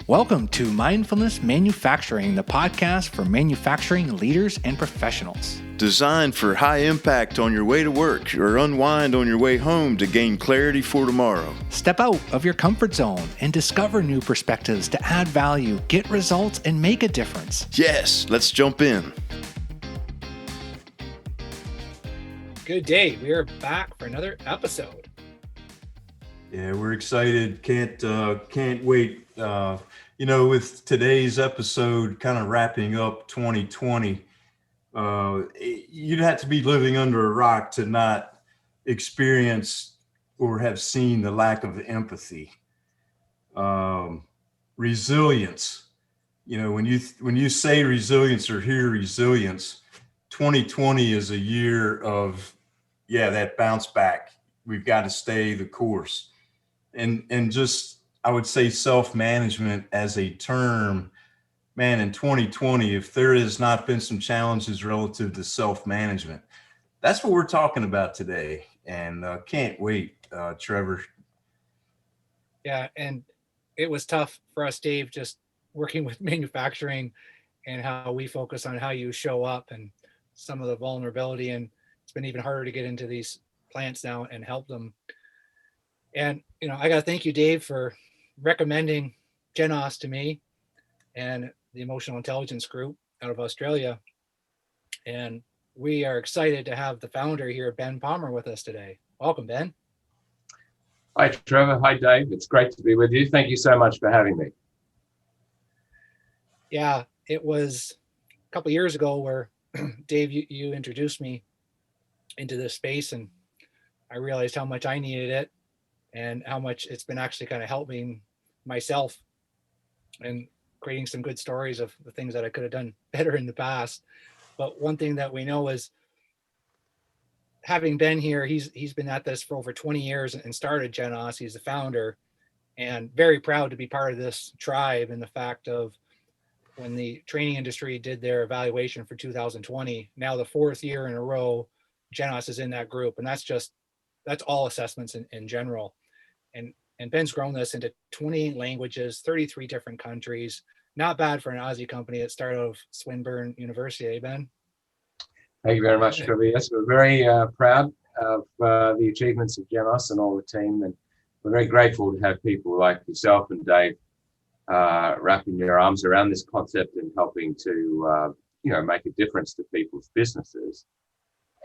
Welcome to Mindfulness Manufacturing, the podcast for manufacturing leaders and professionals. Designed for high impact on your way to work or unwind on your way home to gain clarity for tomorrow. Step out of your comfort zone and discover new perspectives to add value, get results, and make a difference. Yes, let's jump in. Good day. We are back for another episode. Yeah, we're excited. Can't wait. With today's episode kind of wrapping up 2020, you'd have to be living under a rock to not experience or have seen the lack of empathy. Resilience. When you say resilience or hear resilience, 2020 is a year of, that bounce back. We've got to stay the course. And just, I would say self-management as a term, man, in 2020, if there has not been some challenges relative to self-management, that's what we're talking about today. And can't wait, Trevor. Yeah, and it was tough for us, Dave, just working with manufacturing and how we focus on how you show up and some of the vulnerability. And it's been even harder to get into these plants now and help them. And, I got to thank you, Dave, for recommending Genos to me and the Emotional Intelligence Group out of Australia. And we are excited to have the founder here, Ben Palmer, with us today. Welcome, Ben. Hi, Trevor. Hi, Dave. It's great to be with you. Thank you so much for having me. Yeah, it was a couple of years ago where, Dave, you introduced me into this space, and I realized how much I needed it and how much it's been actually kind of helping myself and creating some good stories of the things that I could have done better in the past. But one thing that we know is, having been here, he's been at this for over 20 years and started Genos. He's the founder, and very proud to be part of this tribe. And the fact of, when the training industry did their evaluation for 2020, now the fourth year in a row, Genos is in that group. And that's all assessments in general. And Ben's grown this into 28 languages, 33 different countries. Not bad for an Aussie company that started out of Swinburne University, eh, Ben? Thank you very much, Trevor. Yes, we're very proud of the achievements of Genos and all the team. And we're very grateful to have people like yourself and Dave wrapping your arms around this concept and helping to, make a difference to people's businesses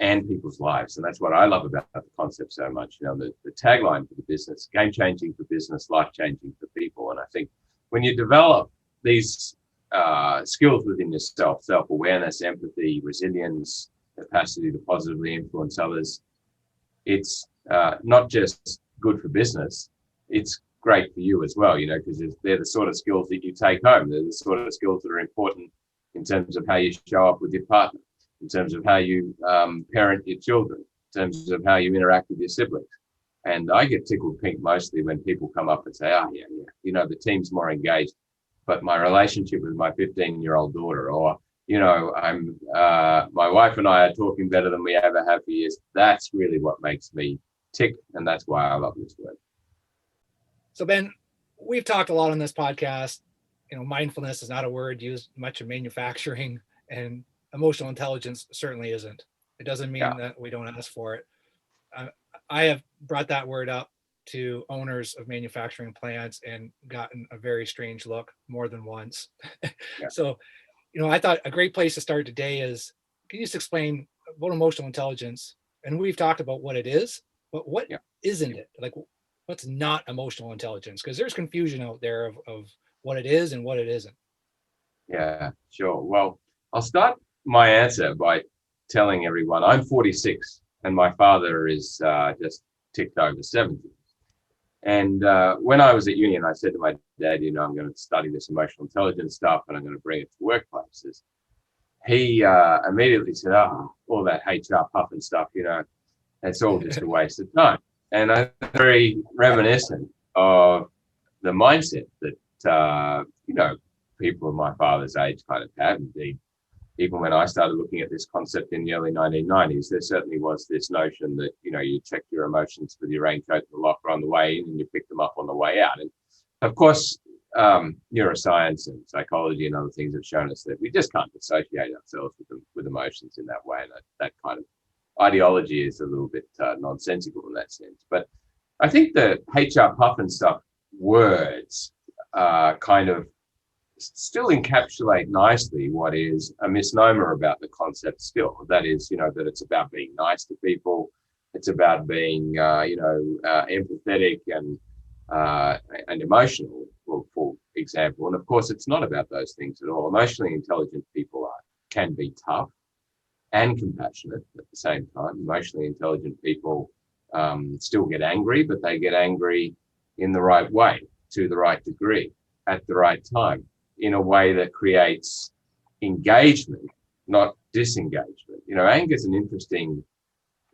and people's lives. And that's what I love about the concept so much. The tagline for the business: game-changing for business, life-changing for people. And I think when you develop these skills within yourself, self-awareness, empathy, resilience, capacity to positively influence others, it's not just good for business, it's great for you as well, because they're the sort of skills that you take home. They're the sort of skills that are important in terms of how you show up with your partner, in terms of how you parent your children, in terms of how you interact with your siblings. And I get tickled pink mostly when people come up and say, the team's more engaged, but my relationship with my 15-year-old daughter, or, my wife and I are talking better than we ever have for years. That's really what makes me tick. And that's why I love this word. So, Ben, we've talked a lot on this podcast. Mindfulness is not a word used much in manufacturing, and emotional intelligence certainly isn't. It doesn't mean that we don't ask for it. I have brought that word up to owners of manufacturing plants and gotten a very strange look more than once. So, I thought a great place to start today is, can you just explain about emotional intelligence? And we've talked about what it is, but what isn't it? Like, what's not emotional intelligence? Because there's confusion out there of what it is and what it isn't. Yeah, sure. Well, I'll start my answer by telling everyone I'm 46 and my father is just ticked over 70. And when I was at uni, and I said to my dad, I'm going to study this emotional intelligence stuff and I'm going to bring it to workplaces. He immediately said, all that HR puff and stuff, that's all just a waste of time. And I'm very reminiscent of the mindset that, people of my father's age kind of have. Indeed, even when I started looking at this concept in the early 1990s, there certainly was this notion that, you check your emotions with your raincoat in the locker on the way in and you pick them up on the way out. And of course, neuroscience and psychology and other things have shown us that we just can't dissociate ourselves with emotions in that way. And that kind of ideology is a little bit nonsensical in that sense. But I think the HR puff and stuff words kind of still encapsulate nicely what is a misnomer about the concept skill. That is, that it's about being nice to people. It's about being, empathetic and emotional, for example. And of course, it's not about those things at all. Emotionally intelligent people can be tough and compassionate at the same time. Emotionally intelligent people still get angry, but they get angry in the right way, to the right degree, at the right time, in a way that creates engagement, not disengagement. Anger is an interesting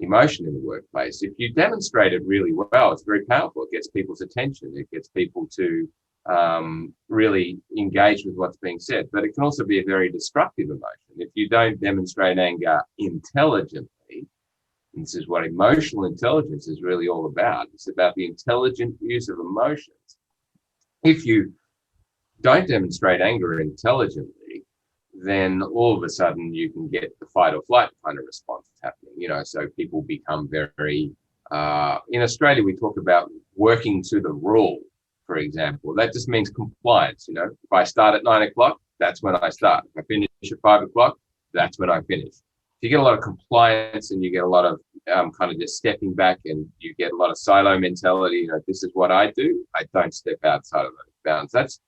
emotion in the workplace. If you demonstrate it really well, it's very powerful. It gets people's attention. It gets people to really engage with what's being said. But it can also be a very destructive emotion. If you don't demonstrate anger intelligently, and this is what emotional intelligence is really all about. It's about the intelligent use of emotions. If you don't demonstrate anger intelligently, then all of a sudden you can get the fight or flight kind of response happening. So people become very, in Australia, we talk about working to the rule, for example. That just means compliance. If I start at 9 o'clock, that's when I start. If I finish at 5 o'clock, that's when I finish. If you get a lot of compliance and you get a lot of kind of just stepping back and you get a lot of silo mentality, this is what I do, I don't step outside of those bounds. That's,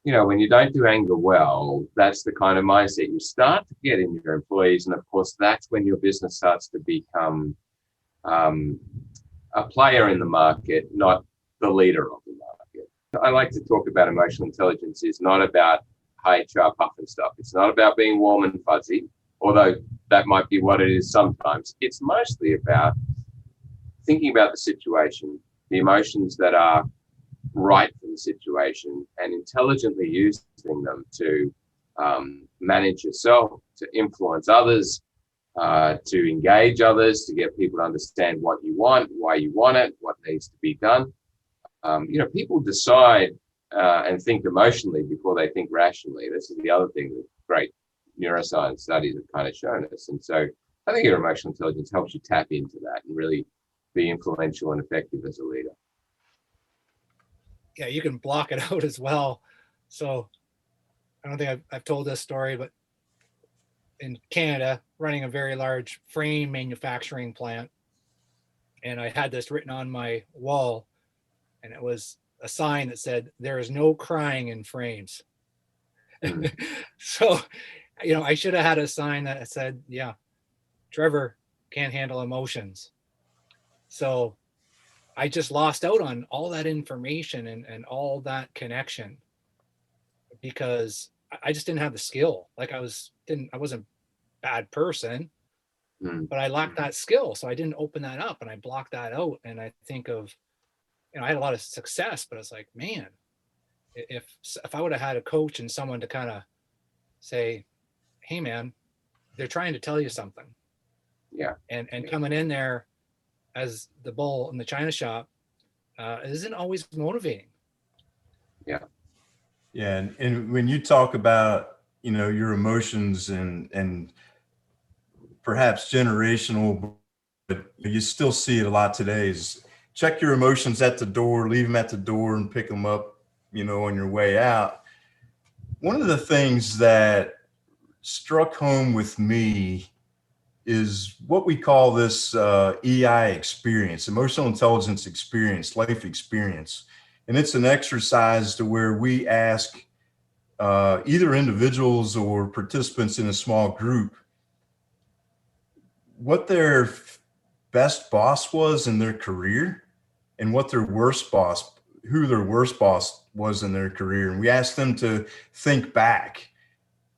when you don't do anger well, that's the kind of mindset you start to get in your employees. And of course, that's when your business starts to become a player in the market, not the leader of the market. I like to talk about emotional intelligence is not about HR puff and stuff. It's not about being warm and fuzzy, although that might be what it is sometimes. It's mostly about thinking about the situation, the emotions that are right for the situation, and intelligently using them to manage yourself, to influence others, to engage others, to get people to understand what you want, why you want it, what needs to be done. People decide and think emotionally before they think rationally. This is the other thing that great neuroscience studies have kind of shown us. And so I think your emotional intelligence helps you tap into that and really be influential and effective as a leader. Yeah, you can block it out as well. So I don't think I've told this story, but in Canada, running a very large frame manufacturing plant, and I had this written on my wall, and it was a sign that said, "There is no crying in frames." So, I should have had a sign that said, "Yeah, Trevor can't handle emotions." So I just lost out on all that information and all that connection because I just didn't have the skill. Like I wasn't a bad person, but I lacked that skill. So I didn't open that up and I blocked that out. And I think of, I had a lot of success, but it's like, man, if I would have had a coach and someone to kind of say, hey man, they're trying to tell you something. Yeah. And coming in there as the bull in the china shop isn't always motivating. Yeah. Yeah. And when you talk about, your emotions and perhaps generational, but you still see it a lot today is check your emotions at the door, leave them at the door and pick them up, on your way out. One of the things that struck home with me is what we call this EI experience, emotional intelligence experience, life experience. And it's an exercise to where we ask either individuals or participants in a small group what their best boss was in their career and what their worst boss, who their worst boss was in their career. And we ask them to think back.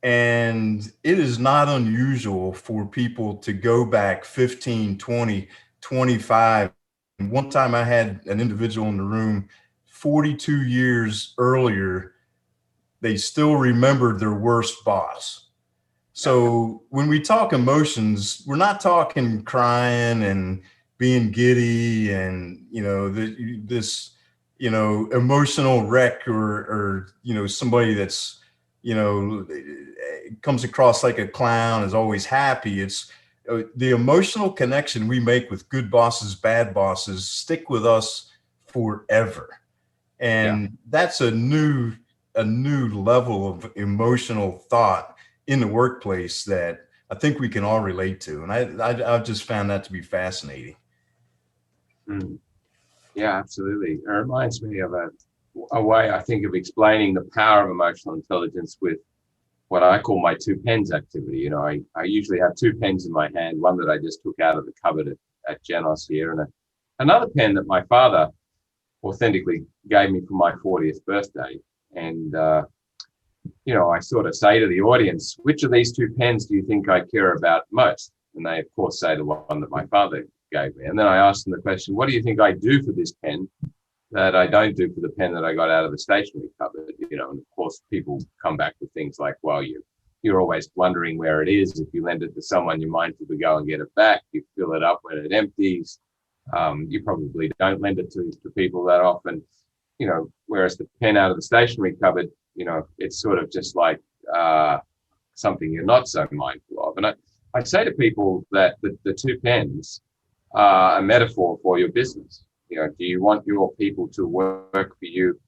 And it is not unusual for people to go back 15, 20, 25. And one time I had an individual in the room 42 years earlier, they still remembered their worst boss. So when we talk emotions, we're not talking crying and being giddy and, this, emotional wreck or somebody that's, comes across like a clown, is always happy. It's the emotional connection we make with good bosses, bad bosses stick with us forever. And that's a new level of emotional thought in the workplace that I think we can all relate to. And I've just found that to be fascinating. Yeah, absolutely. It reminds me of a way I think of explaining the power of emotional intelligence with what I call my two pens activity. I usually have two pens in my hand, one that I just took out of the cupboard at Genos here, and another pen that my father authentically gave me for my 40th birthday. And, I sort of say to the audience, which of these two pens do you think I care about most? And they, of course, say the one that my father gave me. And then I asked them the question, what do you think I do for this pen that I don't do for the pen that I got out of the stationery cupboard? And of course, people come back with things like, well, you're always wondering where it is. If you lend it to someone, you're mindful to go and get it back. You fill it up when it empties. You probably don't lend it to people that often, whereas the pen out of the stationery cupboard, it's sort of just like something you're not so mindful of. And I say to people that the two pens are a metaphor for your business. Do you want your people to work for you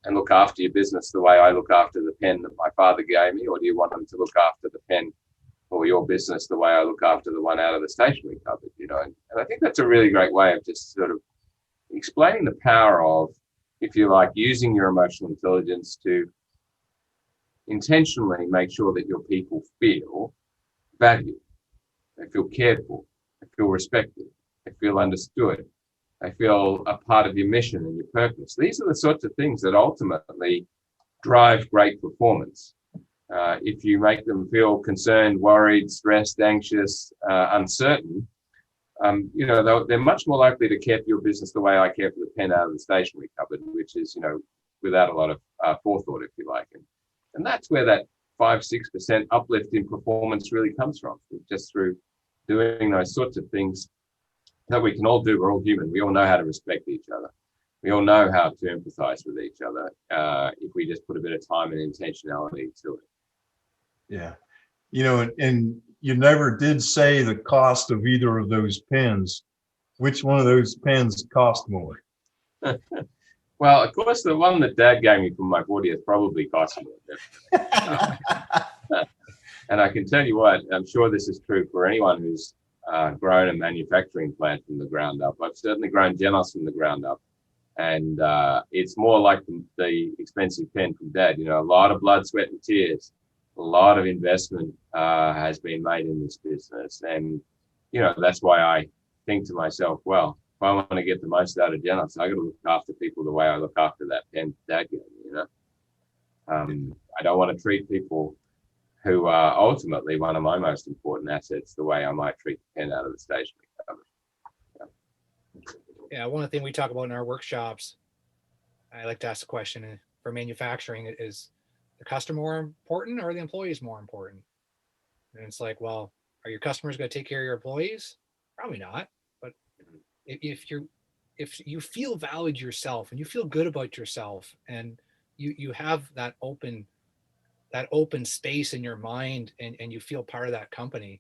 and look after your business the way I look after the pen that my father gave me, or do you want them to look after the pen or your business the way I look after the one out of the stationery cupboard? And I think that's a really great way of just sort of explaining the power of, if you like, using your emotional intelligence to intentionally make sure that your people feel valued, they feel cared for, they feel respected, they feel understood, they feel a part of your mission and your purpose. These are the sorts of things that ultimately drive great performance. If you make them feel concerned, worried, stressed, anxious, uncertain, they're much more likely to care for your business the way I care for the pen out of the stationery cupboard, which is, without a lot of forethought, if you like. And that's where that 5-6% uplift in performance really comes from, just through doing those sorts of things that we can all do. We're all human. We all know how to respect each other. We all know how to empathize with each other if we just put a bit of time and intentionality to it. Yeah. And you never did say the cost of either of those pens. Which one of those pens cost more? Well, of course, the one that Dad gave me for my 40th probably cost more. And I can tell you what, I'm sure this is true for anyone who's grown a manufacturing plant from the ground up. I've certainly grown Genos from the ground up. And it's more like the expensive pen from Dad. A lot of blood, sweat, and tears. A lot of investment has been made in this business. And, that's why I think to myself, well, if I want to get the most out of Genos, I got to look after people the way I look after that pen Dad gave me, I don't want to treat people who are ultimately one of my most important assets the way I might treat the pen out of the stationery cupboard. Yeah, one of the things we talk about in our workshops, I like to ask the question for manufacturing, is the customer more important or the employees more important? And it's like, well, are your customers going to take care of your employees? Probably not. But if you feel valued yourself and you feel good about yourself, and you have that open space in your mind, and you feel part of that company,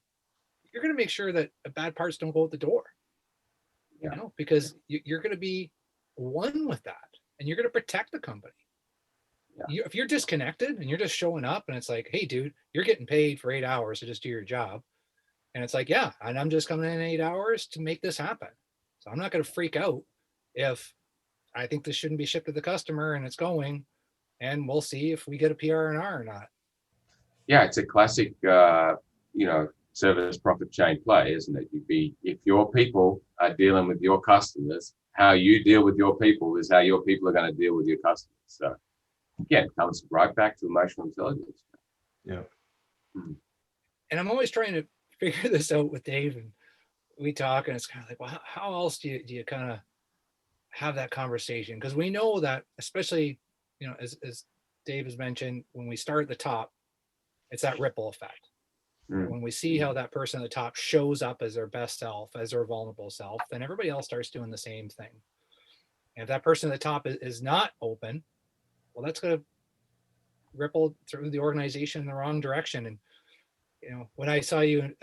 you're going to make sure that bad parts don't go out the door. Because you're going to be one with that, and you're going to protect the company. If you're disconnected and you're just showing up and it's like, hey, dude, you're getting paid for 8 hours to just do your job. And it's like, yeah, and I'm just coming in 8 hours to make this happen. So I'm not going to freak out if I think this shouldn't be shipped to the customer and it's going, and we'll see if we get a PR&R or not. Yeah, it's a classic, service profit chain play, isn't it? If your people are dealing with your customers, how you deal with your people is how your people are going to deal with your customers. So again, it comes right back to emotional intelligence. Yeah. And I'm always trying to figure this out with Dave, and we talk, and it's kind of like, well, how else do you kind of have that conversation? Because we know that, especially, as Dave has mentioned, when we start at the top, it's that ripple effect. When we see how that person at the top shows up as their best self, as their vulnerable self, then everybody else starts doing the same thing. And if that person at the top is not open, well, that's going to ripple through the organization in the wrong direction. And, when I saw you,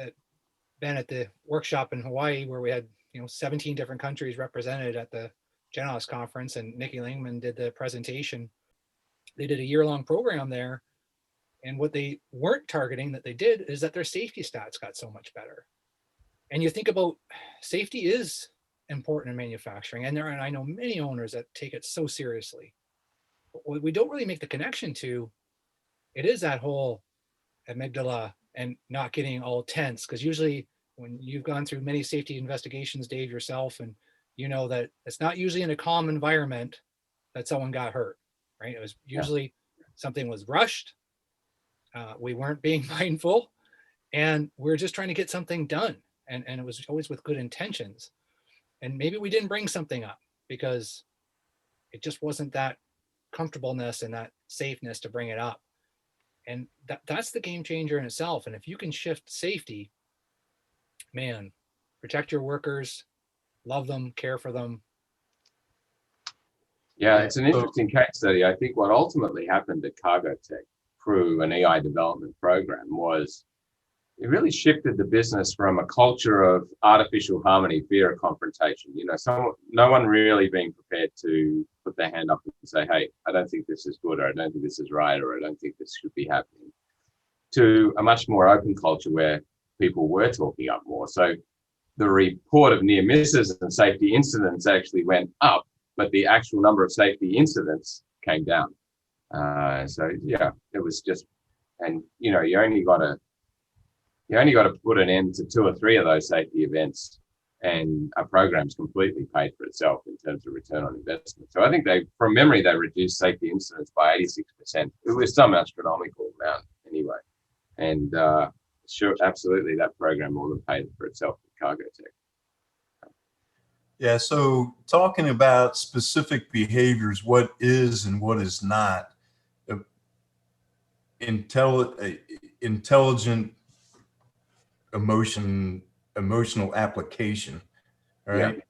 Ben, at the workshop in Hawaii, where we had, 17 different countries represented at the Genos conference, and Nikki Langman did the presentation. They did a year-long program there. And what they weren't targeting that they did is that their safety stats got so much better. And you think about safety is important in manufacturing. And I know many owners that take it so seriously. But what we don't really make the connection to, it is that whole amygdala and not getting all tense. Because usually when you've gone through many safety investigations, Dave, yourself, and you know that it's not usually in a calm environment that someone got hurt, right? It was usually something was rushed. We weren't being mindful, and we're just trying to get something done. And it was always with good intentions. And maybe we didn't bring something up because it just wasn't that comfortableness and that safeness to bring it up. And that's the game changer in itself. And if you can shift safety, man, protect your workers, love them, care for them. Yeah, it's an interesting case study. I think what ultimately happened at Cargotec through an AI development program was it really shifted the business from a culture of artificial harmony, fear of confrontation. No one really being prepared to put their hand up and say, hey, I don't think this is good, or I don't think this is right, or I don't think this should be happening, to a much more open culture where people were talking up more. So the report of near misses and safety incidents actually went up, but the actual number of safety incidents came down. It was just, and you only got to put an end to 2 or 3 of those safety events, and a program's completely paid for itself in terms of return on investment. So I think from memory, they reduced safety incidents by 86%. It was some astronomical amount anyway. And sure, absolutely, that program more than paid for itself at Cargotec. Yeah, so talking about specific behaviors, what is and what is not intelligent emotional application, right? Yeah.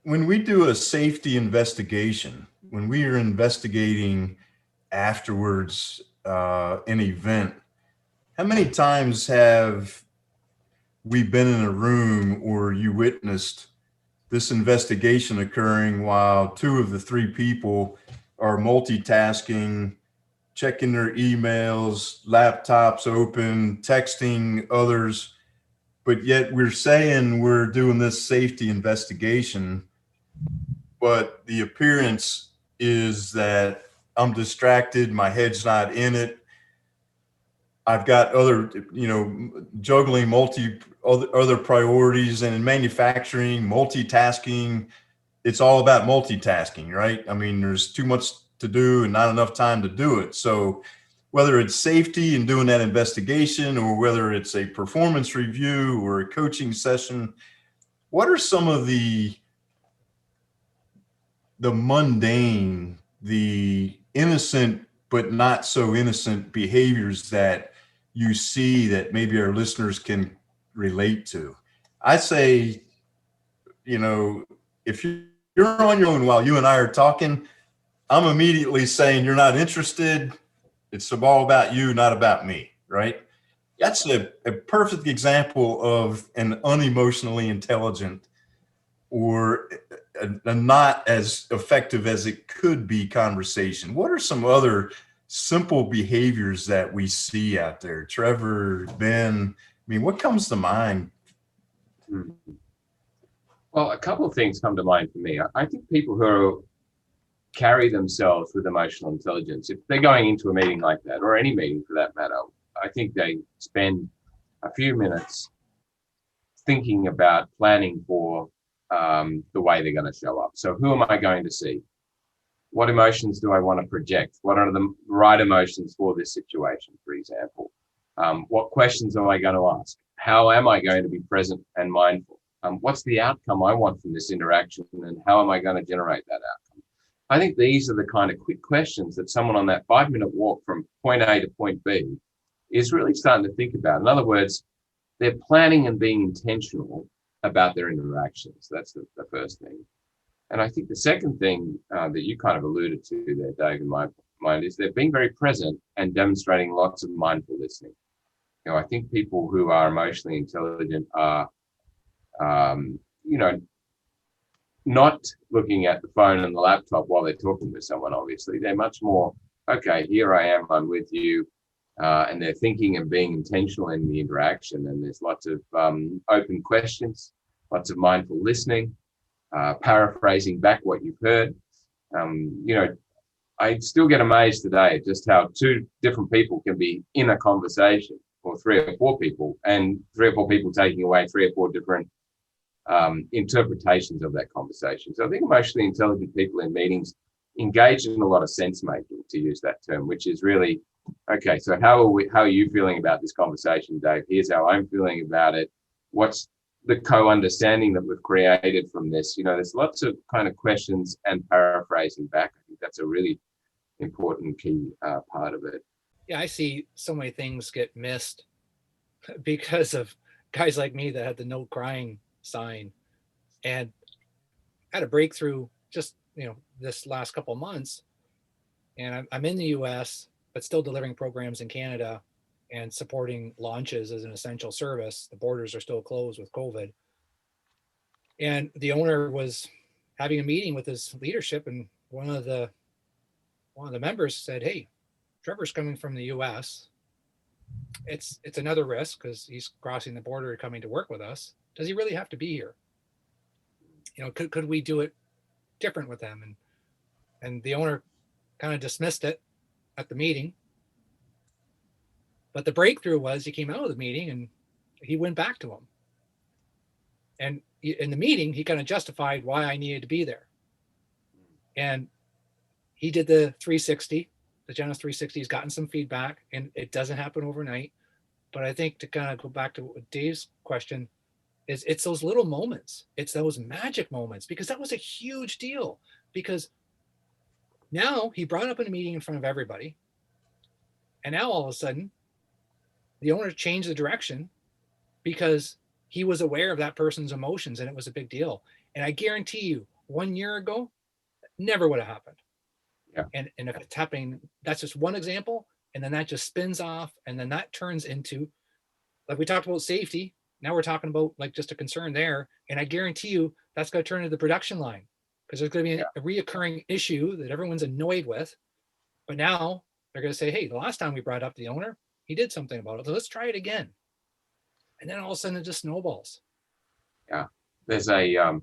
When we do a safety investigation, when we are investigating afterwards an event, how many times have we been in a room or you witnessed this investigation occurring while 2 of the 3 people are multitasking, checking their emails, laptops open, texting others, but yet we're saying we're doing this safety investigation, but the appearance is that I'm distracted, my head's not in it, I've got other, juggling other priorities. And in manufacturing, multitasking, it's all about multitasking, right? I mean, there's too much to do and not enough time to do it. So whether it's safety and doing that investigation, or whether it's a performance review or a coaching session, what are some of the mundane, the innocent but not so innocent behaviors that you see that maybe our listeners can relate to? I say, if you're on your own while you and I are talking, I'm immediately saying you're not interested. It's all about you, not about me, right? That's a perfect example of an unemotionally intelligent, or a not as effective as it could be conversation. What are some other simple behaviors that we see out there? Trevor, Ben, what comes to mind? Well, a couple of things come to mind for me. I think people who carry themselves with emotional intelligence, if they're going into a meeting like that, or any meeting for that matter, I think they spend a few minutes thinking about planning for the way they're going to show up. So who am I going to see? What emotions do I want to project? What are the right emotions for this situation, for example? What questions am I going to ask? How am I going to be present and mindful? What's the outcome I want from this interaction, and how am I going to generate that outcome? I think these are the kind of quick questions that someone on that 5-minute walk from point A to point B is really starting to think about. In other words, they're planning and being intentional about their interactions. That's the first thing. And I think the second thing that you kind of alluded to there, Dave, in my mind, is they're being very present and demonstrating lots of mindful listening. You know, I think people who are emotionally intelligent are, not looking at the phone and the laptop while they're talking to someone, obviously. They're much more, okay, here I am, I'm with you. And they're thinking and being intentional in the interaction. And there's lots of open questions, lots of mindful listening, paraphrasing back what you've heard. I still get amazed today at just how two different people can be in a conversation, or three or four people, and three or four people taking away three or four different interpretations of that conversation. So I think emotionally intelligent people in meetings engage in a lot of sense making, to use that term, which is really, okay, so how are you feeling about this conversation, Dave? Here's how I'm feeling about it. What's the co-understanding that we've created from this? You know, there's lots of kind of questions and paraphrasing back. I think that's a really important key part of it. Yeah, I see so many things get missed because of guys like me that had the no crying sign, and had a breakthrough just this last couple of months. And I'm in the US, but still delivering programs in Canada and supporting launches as an essential service. The borders are still closed with COVID. And the owner was having a meeting with his leadership, and one of the members said, "Hey, Trevor's coming from the US. It's another risk because he's crossing the border coming to work with us. Does he really have to be here? Could we do it different with them?" And the owner kind of dismissed it at the meeting. But the breakthrough was he came out of the meeting and he went back to him. And in the meeting, he kind of justified why I needed to be there. And he did the 360, the Genos 360. He's gotten some feedback, and it doesn't happen overnight. But I think to kind of go back to Dave's question, it's those little moments. It's those magic moments, because that was a huge deal. Because now he brought up in a meeting in front of everybody. And now all of a sudden, the owner changed the direction because he was aware of that person's emotions, and it was a big deal. And I guarantee you, 1 year ago, never would have happened. Yeah. And if it's happening, that's just one example. And then that just spins off. And then that turns into, like we talked about safety. Now we're talking about like just a concern there. And I guarantee you that's going to turn into the production line, because there's going to be a reoccurring issue that everyone's annoyed with. But now they're going to say, hey, the last time we brought up the owner, he did something about it. So let's try it again. And then all of a sudden it just snowballs. Yeah. There's a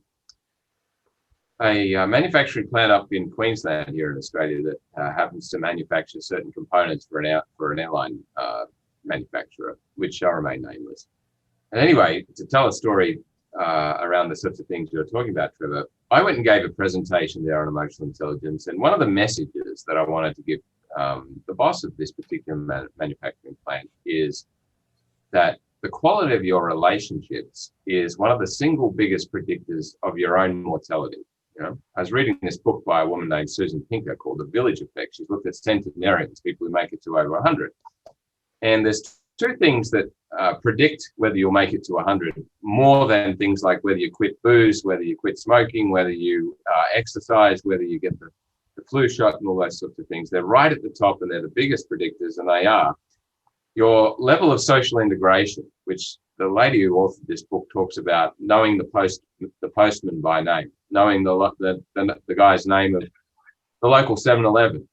manufacturing plant up in Queensland here in Australia that happens to manufacture certain components for an airline manufacturer, which shall remain nameless. And anyway, to tell a story around the sorts of things you're talking about, Trevor, I went and gave a presentation there on emotional intelligence. And one of the messages that I wanted to give the boss of this particular manufacturing plant is that the quality of your relationships is one of the single biggest predictors of your own mortality. I was reading this book by a woman named Susan Pinker called The Village Effect. She's looked at centenarians, people who make it to over 100. And there's two things that predict whether you'll make it to 100, more than things like whether you quit booze, whether you quit smoking, whether you exercise, whether you get the flu shot, and all those sorts of things. They're right at the top, and they're the biggest predictors, and they are your level of social integration, which the lady who authored this book talks about, knowing the postman by name, knowing the guy's name of the local 7-Eleven,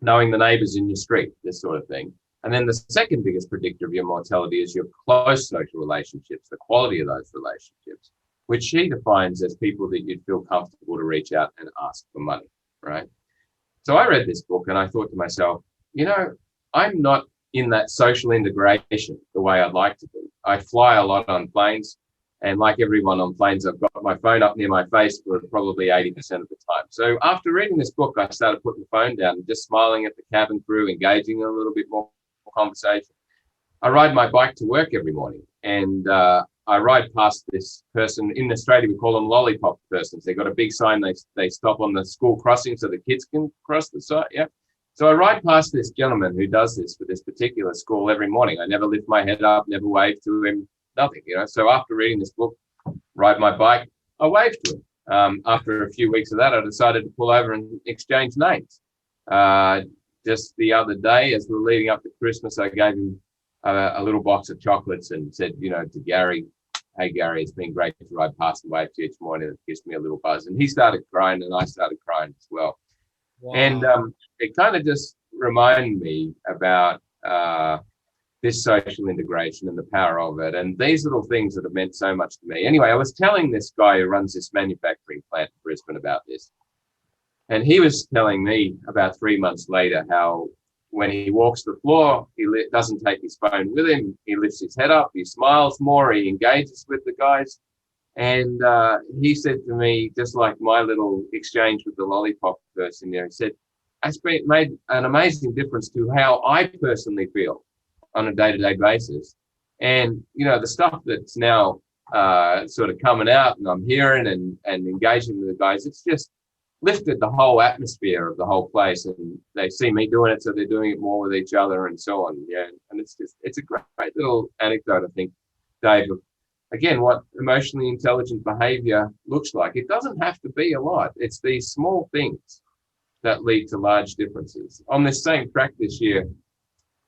knowing the neighbors in your street, this sort of thing. And then the second biggest predictor of your mortality is your close social relationships, the quality of those relationships, which she defines as people that you'd feel comfortable to reach out and ask for money, right? So I read this book and I thought to myself, I'm not in that social integration the way I'd like to be. I fly a lot on planes, and like everyone on planes, I've got my phone up near my face for probably 80% of the time. So after reading this book, I started putting the phone down and just smiling at the cabin crew, engaging in a little bit more conversation. I ride my bike to work every morning, and I ride past this person. In Australia, we call them lollipop persons. They've got a big sign. They stop on the school crossing so the kids can cross the side. Yeah. So I ride past this gentleman who does this for this particular school every morning. I never lift my head up, never wave to him, nothing, So after reading this book, ride my bike, I wave to him. After a few weeks of that, I decided to pull over and exchange names. Just the other day, as we were leading up to Christmas, I gave him a little box of chocolates and said, to Gary, "Hey, Gary, it's been great to ride past the wave to you each morning. It gives me a little buzz." And he started crying, and I started crying as well. Wow. And it kind of just reminded me about this social integration and the power of it, and these little things that have meant so much to me. Anyway, I was telling this guy who runs this manufacturing plant in Brisbane about this, and he was telling me about 3 months later how when he walks the floor, he doesn't take his phone with him. He lifts his head up, he smiles more, he engages with the guys. And he said to me, just like my little exchange with the lollipop person there, he said, "It's made an amazing difference to how I personally feel on a day-to-day basis." And, the stuff that's now sort of coming out and I'm hearing and engaging with the guys, it's just lifted the whole atmosphere of the whole place, and they see me doing it, so they're doing it more with each other and so on. Yeah, and it's a great little anecdote, I think, Dave, of, again, what emotionally intelligent behavior looks like. It doesn't have to be a lot. It's these small things that lead to large differences. On this same track this year,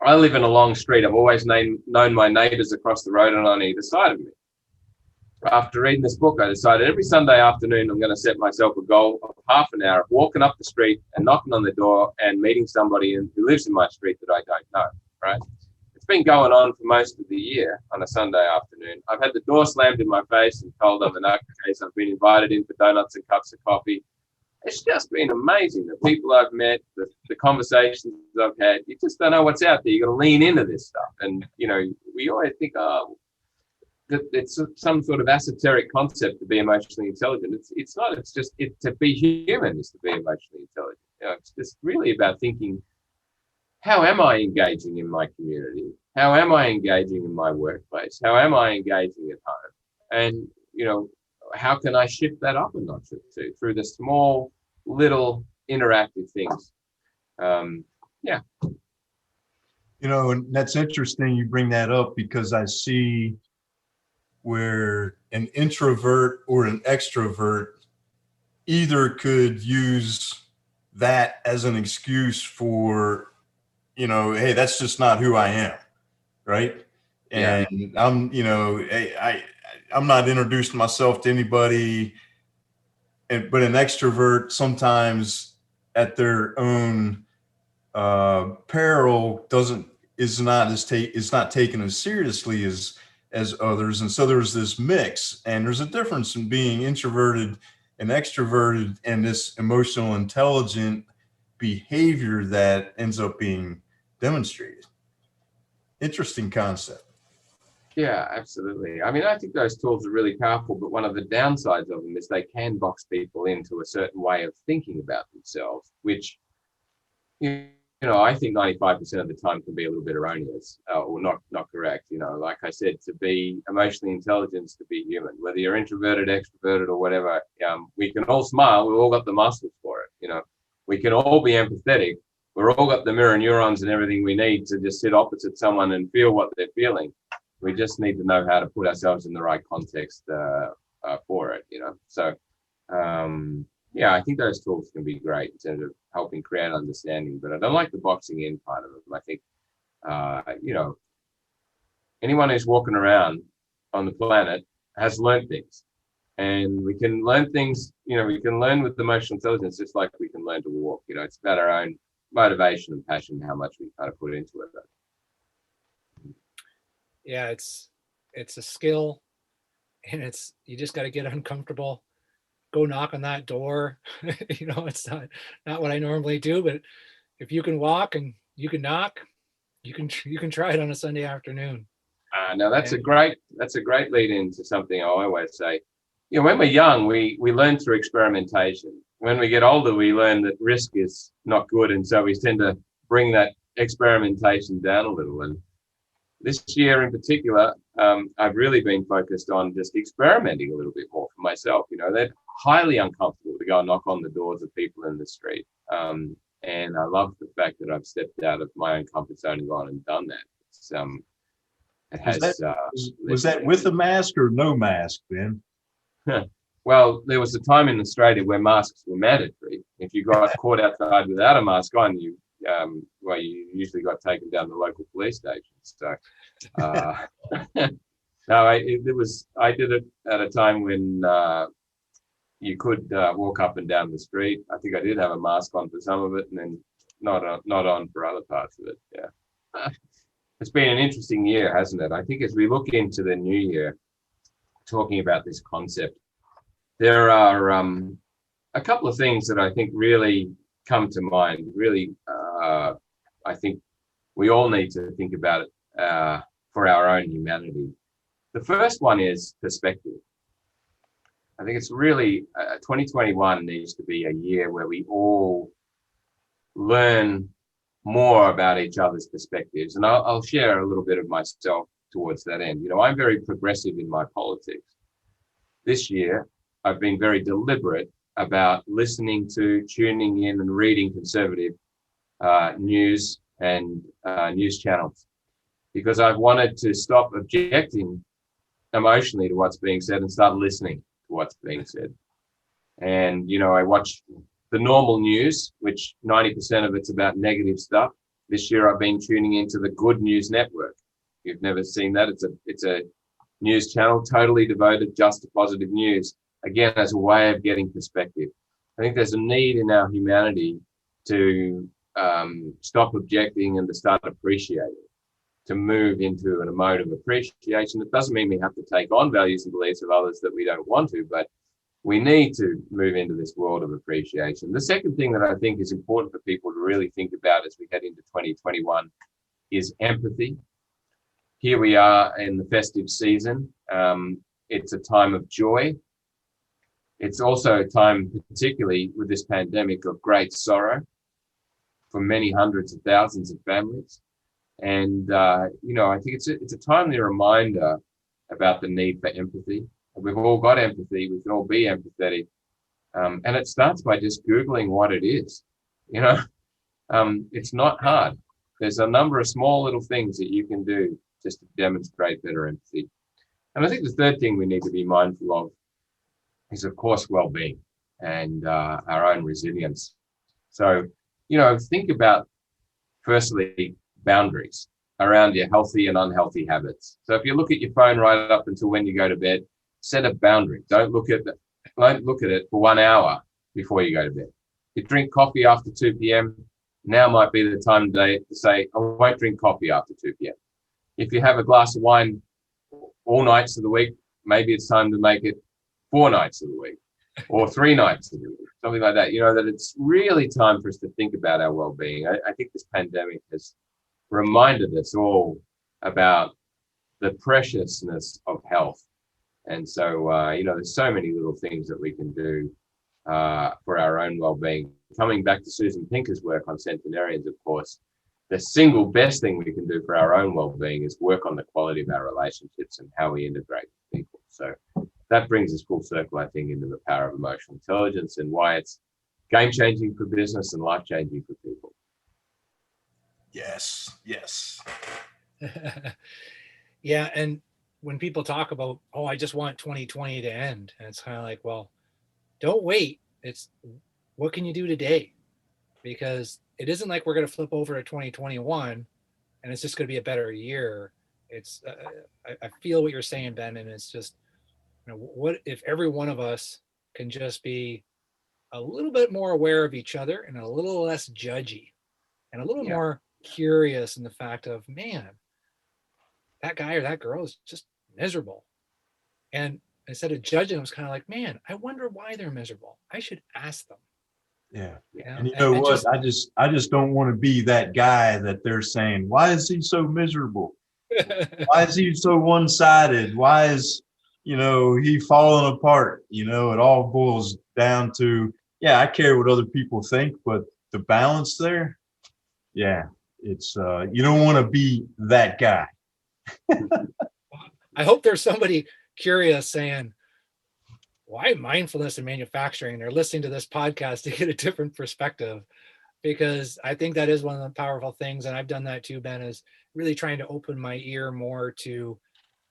I live in a long street. I've always known my neighbours across the road and on either side of me. After reading this book, I decided every Sunday afternoon I'm going to set myself a goal of half an hour of walking up the street and knocking on the door and meeting somebody who lives in my street that I don't know, right? It's been going on for most of the year on a Sunday afternoon. I've had the door slammed in my face and told I'm in case I've been invited in for donuts and cups of coffee. It's just been amazing. The people I've met, the conversations I've had. You just don't know what's out there. You got to lean into this stuff. And, we always think, that it's some sort of esoteric concept to be emotionally intelligent. It's not. It's just to be human is to be emotionally intelligent. It's just really about thinking, how am I engaging in my community? How am I engaging in my workplace? How am I engaging at home? And, how can I shift that up a notch or two through the small, little interactive things? Yeah. And that's interesting you bring that up, because I see where an introvert or an extrovert either could use that as an excuse for, hey, that's just not who I am, right? And yeah. I'm not introducing myself to anybody, but an extrovert sometimes at their own peril is not taken as seriously as others. And so there's this mix, and there's a difference in being introverted and extroverted and this emotional intelligent behavior that ends up being demonstrated. Interesting concept. Yeah, absolutely. I mean, I think those tools are really powerful, but one of the downsides of them is they can box people into a certain way of thinking about themselves, which, I think 95% of the time can be a little bit erroneous or not correct. Like I said, to be emotionally intelligent is to be human. Whether you're introverted, extroverted, or whatever, we can all smile. We've all got the muscles for it. We can all be empathetic. We've all got the mirror neurons and everything we need to just sit opposite someone and feel what they're feeling. We just need to know how to put ourselves in the right context for it. So. Yeah, I think those tools can be great in terms of helping create understanding, but I don't like the boxing in part of them. I think, anyone who's walking around on the planet has learned things, and we can learn things, we can learn with emotional intelligence just like we can learn to walk. It's about our own motivation and passion, how much we kind of put into it. Yeah, it's a skill, and you just got to get uncomfortable. Go knock on that door. It's not what I normally do, but if you can walk and you can knock, you can try it on a Sunday afternoon. Now that's a great lead into something I always say. When we're young, we learn through experimentation. When we get older, we learn that risk is not good, and so we tend to bring that experimentation down a little. And this year in particular, I've really been focused on just experimenting a little bit more for myself. They're highly uncomfortable to go and knock on the doors of people in the street. And I love the fact that I've stepped out of my own comfort zone and gone and done that. Was that with a mask or no mask, Ben? Well, there was a time in Australia where masks were mandatory. If you got caught outside without a mask on, you usually got taken down to the local police station. So, no, I did it at a time when you could walk up and down the street. I think I did have a mask on for some of it, and then not on for other parts of it. Yeah, it's been an interesting year, hasn't it? I think as we look into the new year, talking about this concept, there are a couple of things that I think really come to mind. Really, I think we all need to think about it for our own humanity. The first one is perspective. I think it's really 2021 needs to be a year where we all learn more about each other's perspectives. And I'll share a little bit of myself towards that end. You know, I'm very progressive in my politics. This year, I've been very deliberate about listening to, tuning in and reading conservative news and news channels, because I've wanted to stop objecting emotionally to what's being said and start listening to what's being said. And, you know, I watch the normal news, which 90% of it's about negative stuff. This year I've been tuning into the Good News Network. If you've never seen that, it's a news channel totally devoted just to positive news, again, as a way of getting perspective. I think there's a need in our humanity to stop objecting and to start appreciating, to move into a mode of appreciation. It doesn't mean we have to take on values and beliefs of others that we don't want to, but we need to move into this world of appreciation. The second thing that I think is important for people to really think about as we head into 2021 is empathy. Here we are in the festive season. It's a time of joy. It's also a time, particularly with this pandemic, of great sorrow for many hundreds of thousands of families. And, you know, I think it's a timely reminder about the need for empathy. We've all got empathy. We can all be empathetic. And it starts by just Googling what it is. You know, it's not hard. There's a number of small little things that you can do just to demonstrate better empathy. And I think the third thing we need to be mindful of is, of course, well-being and our own resilience. So, you know, think about, firstly, boundaries around your healthy and unhealthy habits. So if you look at your phone right up until when you go to bed, set a boundary. Don't look at it for 1 hour before you go to bed. You drink coffee after 2 p.m. Now might be the time of day to say, I won't drink coffee after 2 p.m. If you have a glass of wine all nights of the week, maybe it's time to make it 4 nights of the week or 3 nights of the week, something like that. You know, that it's really time for us to think about our well-being. I think this pandemic has reminded us all about the preciousness of health. And so, you know, there's so many little things that we can do for our own well-being. Coming back to Susan Pinker's work on centenarians, of course, the single best thing we can do for our own well-being is work on the quality of our relationships and how we integrate people. So that brings us full circle, I think, into the power of emotional intelligence and why it's game-changing for business and life-changing for people. Yes, yes. Yeah, and when people talk about, oh, I just want 2020 to end, and it's kind of like, well, don't wait. It's what can you do today? Because it isn't like we're going to flip over to 2021 and it's just going to be a better year. It's I feel what you're saying, Ben, and it's just, you know, what if every one of us can just be a little bit more aware of each other and a little less judgy and a little more curious in the fact of, man, that guy or that girl is just miserable. And instead of judging, I was kind of like, man, I wonder why they're miserable. I should ask them. Yeah. Yeah. And you know what? I just don't want to be that guy that they're saying, why is he so miserable? Why is he so one-sided? Why is, you know, he falling apart? You know, it all boils down to, yeah, I care what other people think, but the balance there, yeah, it's you don't want to be that guy. I hope there's somebody curious saying, why mindfulness in manufacturing? They're listening to this podcast to get a different perspective, because I think that is one of the powerful things. And I've done that too, Ben, is really trying to open my ear more to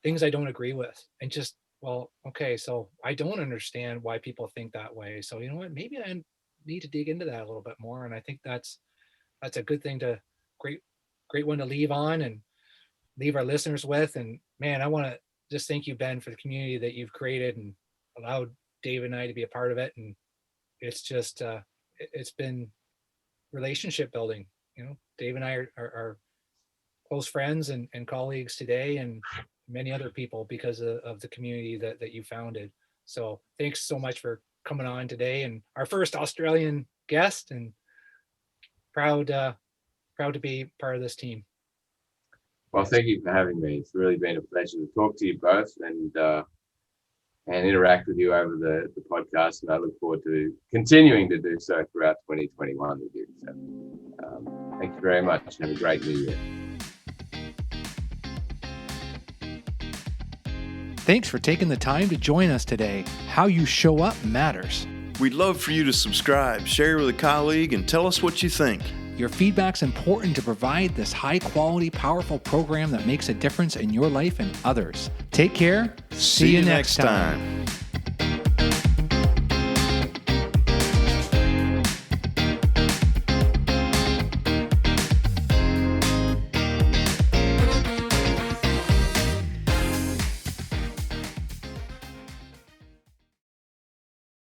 things I don't agree with and just well, okay, so I don't understand why people think that way. So you know what? Maybe I need to dig into that a little bit more. And I think that's a good thing to great great one to leave on and leave our listeners with. And man, I want to just thank you, Ben, for the community that you've created and allowed Dave and I to be a part of it. And it's just it's been relationship building. You know, Dave and I are close friends and colleagues today, and many other people because of the community that you founded. So thanks so much for coming on today, and our first Australian guest, and proud to be part of this team. Well, thank you for having me. It's really been a pleasure to talk to you both and interact with you over the podcast. And I look forward to continuing to do so throughout 2021 with you. So thank you very much. Have a great new year. Thanks for taking the time to join us today. How you show up matters. We'd love for you to subscribe, share with a colleague, and tell us what you think. Your feedback's important to provide this high-quality, powerful program that makes a difference in your life and others. Take care. See you next time.